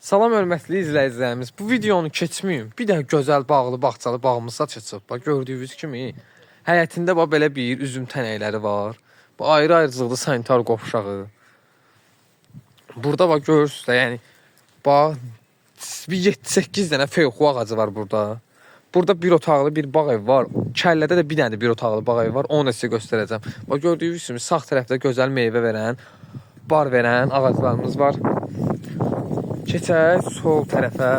Salam hörmətli izləyicilərimiz. Bu videonu keçməyin. Bir də gözəl bağlı bağçalı bağımıza çıxıb. Bax gördüyünüz kimi həyətində bax belə bir üzüm tənəkləri var. Bu ayrı-ayrılıqlı sanitar qovşağı. Burada bax görürsüz də, yəni bax bir 7-8 dənə feyxu ağacı var burada. Burada bir otaqlı bir bağ evi var. Kəllədə də bir dənə bir otaqlı bağ evi var. Onu da sizə göstərəcəm. Bax gördüyünüz kimi sağ tərəfdə gözəl meyvə verən, bar verən ağaclarımız var. Keçək sol tərəfə.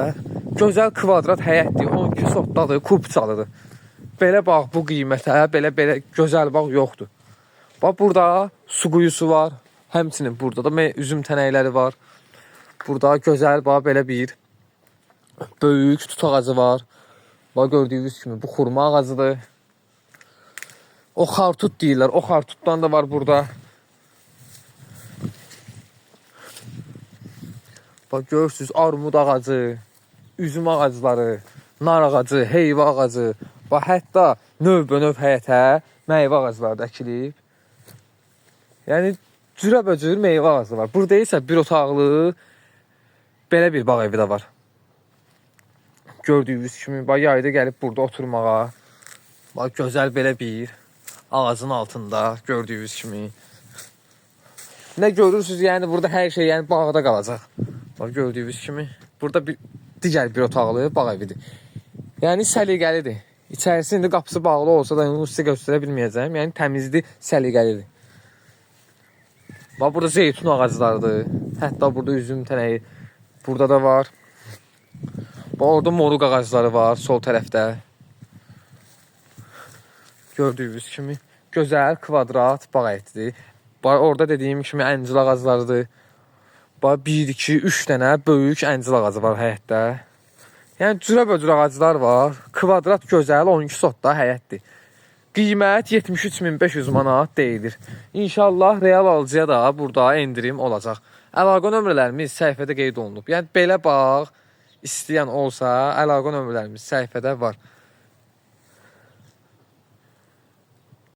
Gözəl kvadrat həyətdir, 12 sotdadır, kubçalıdır. Belə bax bu qiymətə, belə gözəl bağ yoxdur. Bax burada su quyusu var. Həmçinin burada da üzüm tənəkləri var. Burada gözəl bax belə bir böyük tut ağacı var. Bax gördüyünüz kimi bu xurma ağacıdır. O xartut deyirlər. O xartutdan da var burada. Bax görürsüz armud ağacı, üzüm ağacları, nar ağacı, heyva ağacı. Bax hətta növbə-növ həyətə meyvə ağacları da əkilib. Yəni cürəbəcür meyvə ağacı var. Burada isə bir otaqlı belə bir bağ evi də var. Gördüyünüz kimi bax yayda gəlib burada oturmağa. Bax gözəl belə bir ağacın altında gördüyünüz kimi. Nə görürsüz, yəni burada hər şey yəni bağda qalacaq. Bax gördüyünüz kimi burada digər bir otaqlı bağ evidir. Yəni səliqəlidir. İçərisində qapısı bağlı olsa da onu sizə göstərə bilməyəcəm. Yəni təmizdir, səliqəlidir. Bax burada zeytun ağaclarıdır. Hətta burada üzüm tənəyi burada da var. Bax orada moruq ağacları var sol tərəfdə. Gördüyünüz kimi gözəl kvadrat bağ evidir. Bax orada dediyim kimi əncil ağaclarıdır. Bax 1, 2, 3 dənə böyük əncil ağacı var həyətdə. Yəni cürəbəcür ağaclar var. Kvadrat gözəl 12 sotda həyətdir. Qiymət 73.500 manat deyilir. İnşallah real alıcıya da burada endirim olacaq. Əlaqə nömrələrimiz səhifədə qeyd olunub. Yəni belə bağ istəyən olsa əlaqə nömrələrimiz səhifədə var.